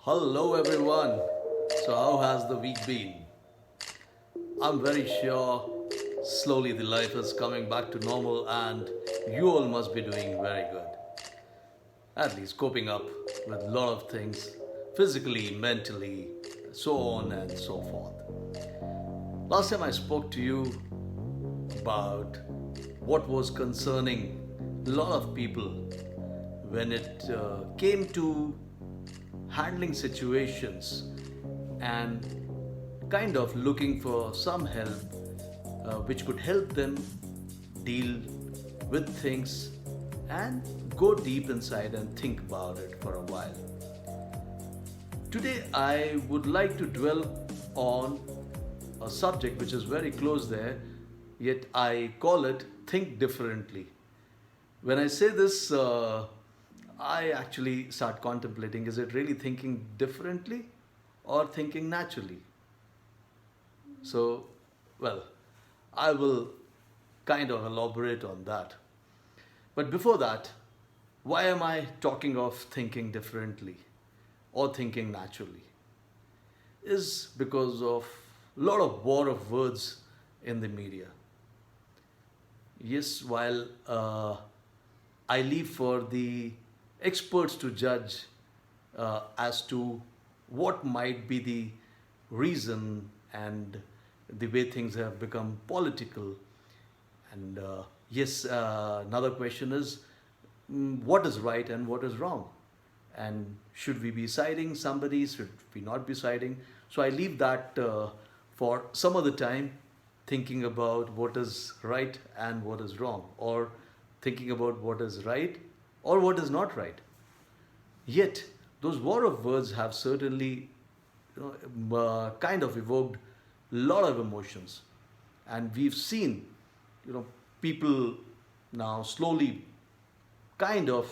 Hello everyone. So how has the week been? I'm very sure slowly the life is coming back to normal and you all must be doing very good. At least coping up with a lot of things physically, mentally, so on and so forth. Last time I spoke to you about what was concerning a lot of people when it came to handling situations and kind of looking for some help which could help them deal with things and go deep inside and think about it for a while. Today, I would like to dwell on a subject which is very close there, yet I call it think differently. When I say this, I actually start contemplating, is it really thinking differently or thinking naturally? So, well, I will kind of elaborate on that. But before that, why am I talking of thinking differently or thinking naturally? Is because of a lot of war of words in the media. Yes, while I leave for the experts to judge as to what might be the reason and the way things have become political. And yes, another question is what is right and what is wrong? And should we be siding somebody? Should we not be siding? So I leave that for some other time, thinking about what is right and what is wrong, or thinking about what is right or what is not right. Yet, those war of words have certainly kind of evoked a lot of emotions. And we've seen, you know, people now slowly kind of,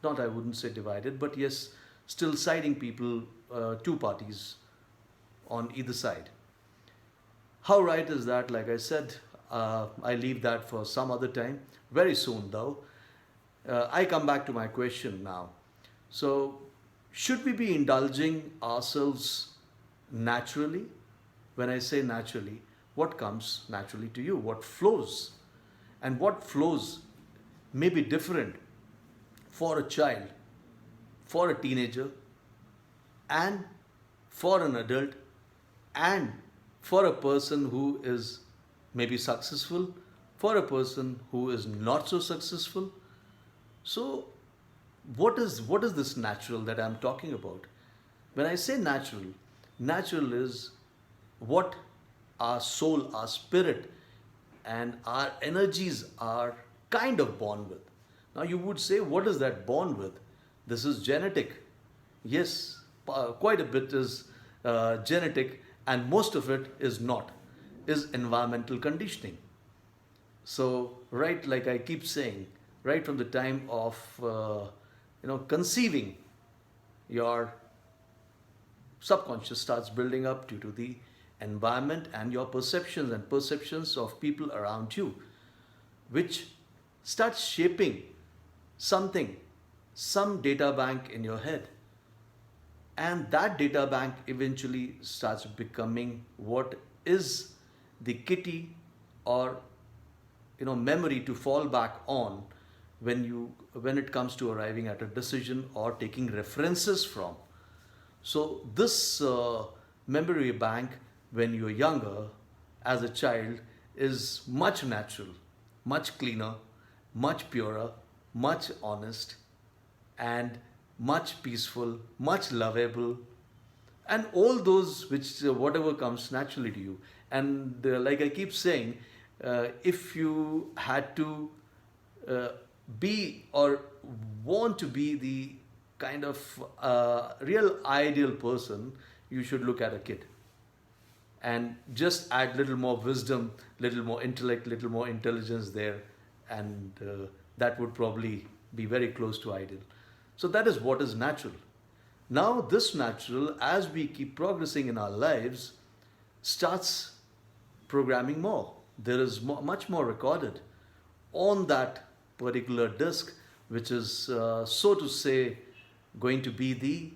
not I wouldn't say divided, but yes, still siding people, two parties on either side. How right is that? Like I said, I leave that for some other time. Very soon, though. I come back to my question now. So, should we be indulging ourselves naturally? When I say naturally, what comes naturally to you? What flows? And what flows may be different for a child, for a teenager, and for an adult, and for a person who is maybe successful, for a person who is not so successful. So, what is this natural that I'm talking about? When I say natural, natural is what our soul, our spirit, and our energies are kind of born with. Now, you would say, what is that born with? This is genetic. Yes, quite a bit is genetic, and most of it is not, is environmental conditioning. So, right, like I keep saying, right from the time of conceiving, your subconscious starts building up due to the environment and your perceptions and perceptions of people around you, which starts shaping something, some data bank in your head. And that data bank eventually starts becoming what is the kitty or memory to fall back on when it comes to arriving at a decision or taking references from. So this memory bank, when you're younger, as a child, is much natural, much cleaner, much purer, much honest, and much peaceful, much lovable, and all those which whatever comes naturally to you. And like I keep saying, if you had to uh, be or want to be the kind of real ideal person, you should look at a kid and just add little more wisdom, little more intellect, little more intelligence there, and that would probably be very close to ideal. So that is what is natural. Now, this natural, as we keep progressing in our lives, starts programming more. There is much more recorded on that particular disk, which is, so to say, going to be the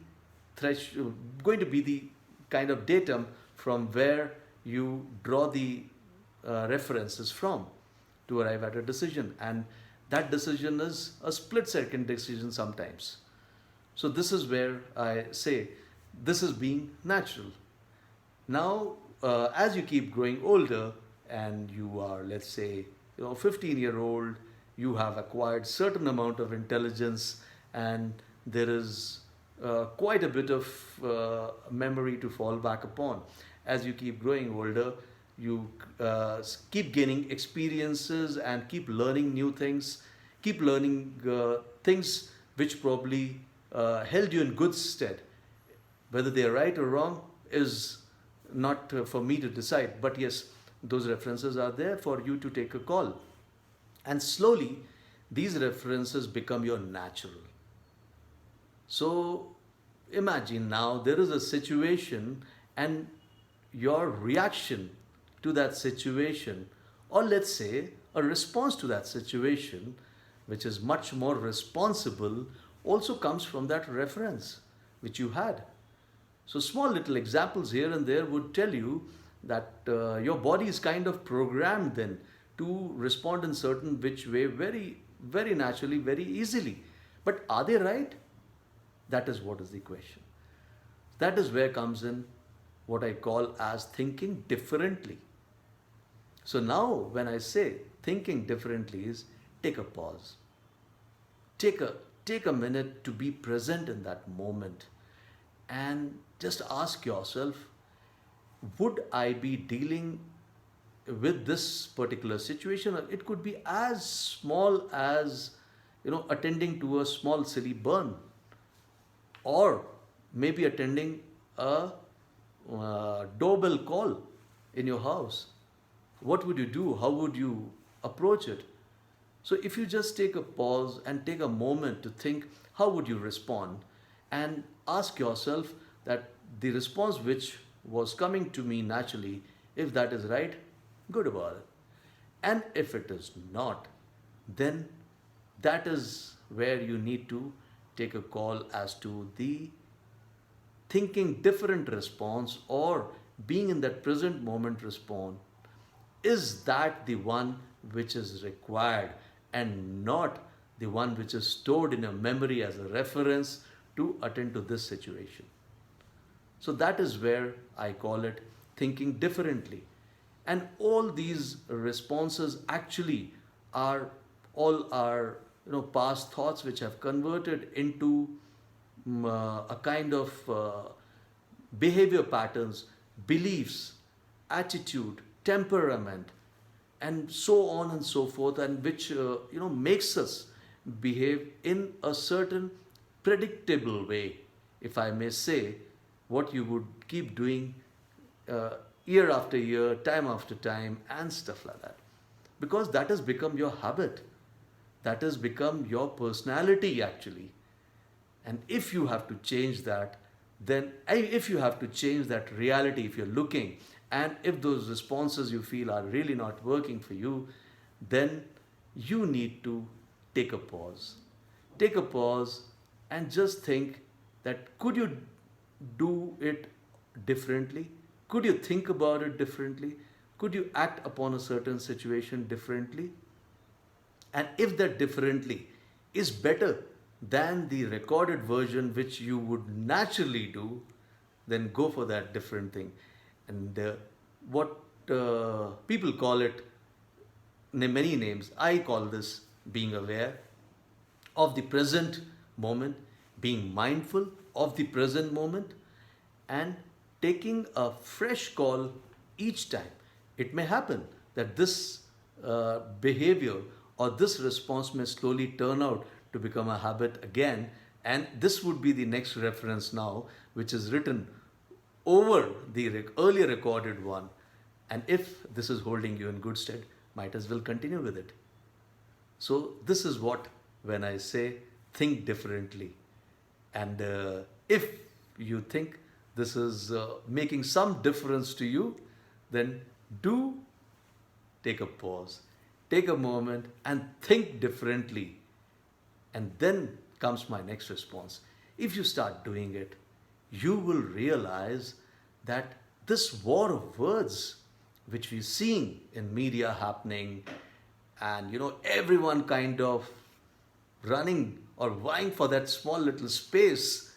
going to be the kind of datum from where you draw the references from to arrive at a decision. And that decision is a split second decision sometimes. So this is where I say this is being natural. Now, as you keep growing older and you are, let's say, 15-year-old, you have acquired certain amount of intelligence, and there is quite a bit of memory to fall back upon. As you keep growing older, you keep gaining experiences and keep learning new things, keep learning things which probably held you in good stead. Whether they are right or wrong is not for me to decide, but yes, those references are there for you to take a call. And slowly, these references become your natural. So imagine now there is a situation, and your reaction to that situation, or let's say a response to that situation, which is much more responsible, also comes from that reference which you had. So small little examples here and there would tell you that your body is kind of programmed then to respond in certain which way very, very naturally, very easily. But are they right? That is what is the question. That is where comes in what I call as thinking differently. So now when I say thinking differently is take a pause. Take a minute to be present in that moment and just ask yourself, would I be dealing with this particular situation? It could be as small as attending to a small silly burn, or maybe attending a doorbell call in your house. What would you do? How would you approach it? So if you just take a pause and take a moment to think, how would you respond? And ask yourself that the response which was coming to me naturally, if that is right, good about it. And if it is not, then that is where you need to take a call as to the thinking different response, or being in that present moment response. Is that the one which is required, and not the one which is stored in a memory as a reference to attend to this situation? So that is where I call it thinking differently. And all these responses actually are all our past thoughts which have converted into a kind of behavior patterns, beliefs, attitude, temperament, and so on and so forth, and which makes us behave in a certain predictable way, if I may say, what you would keep doing year after year, time after time, and stuff like that. Because that has become your habit. That has become your personality actually. And if you have to change that, then if you have to change that reality, if you're looking, and if those responses you feel are really not working for you, then you need to take a pause. Take a pause and just think that could you do it differently? Could you think about it differently? Could you act upon a certain situation differently? And if that differently is better than the recorded version which you would naturally do, then go for that different thing. And what people call it, many names, I call this being aware of the present moment, being mindful of the present moment, and taking a fresh call each time. It may happen that this behavior or this response may slowly turn out to become a habit again, and this would be the next reference now, which is written over the earlier recorded one. And if this is holding you in good stead, might as well continue with it. So this is what, when I say think differently, and if you think this is making some difference to you, then do take a pause, take a moment and think differently. And then comes my next response. If you start doing it, you will realize that this war of words which we're seeing in media happening, and everyone kind of running or vying for that small little space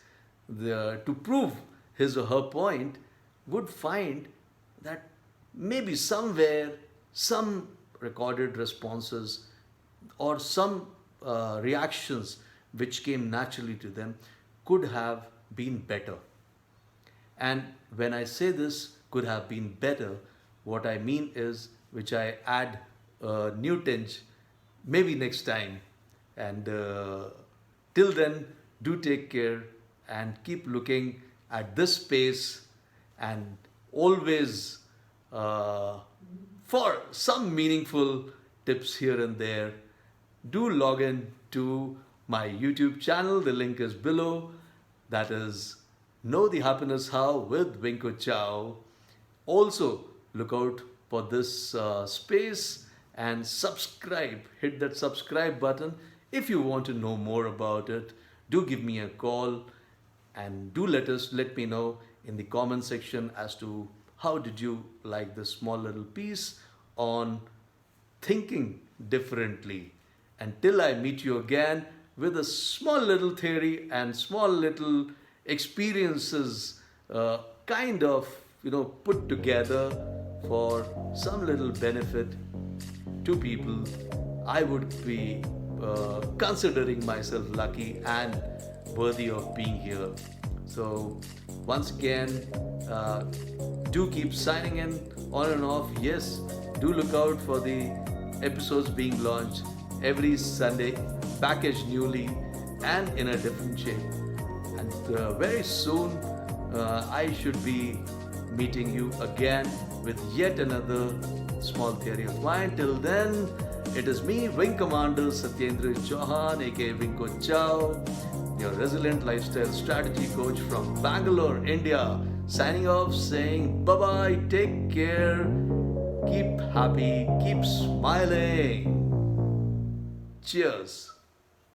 to prove his or her point, would find that maybe somewhere some recorded responses or some reactions which came naturally to them could have been better. And when I say this could have been better, what I mean is, which I add new tinge, maybe next time. And till then, do take care and keep looking at this space, and always for some meaningful tips here and there, do log in to my YouTube channel. The link is below. That is Know the Happiness How with Winko Chow. Also, look out for this space and subscribe. Hit that subscribe button if you want to know more about it. Do give me a call, and do let me know in the comment section as to how did you like this small little piece on thinking differently. Until I meet you again with a small little theory and small little experiences, kind of put together for some little benefit to people, I would be considering myself lucky and worthy of being here. So once again, do keep signing in on and off. Yes, do look out for the episodes being launched every Sunday, packaged newly and in a different shape. And very soon, I should be meeting you again with yet another small theory of mine. Till then, it is me, Wing Commander Satyendra Chauhan, aka Winko Chow, your resilient lifestyle strategy coach from Bangalore, India, signing off, saying bye bye, take care, keep happy, keep smiling. Cheers.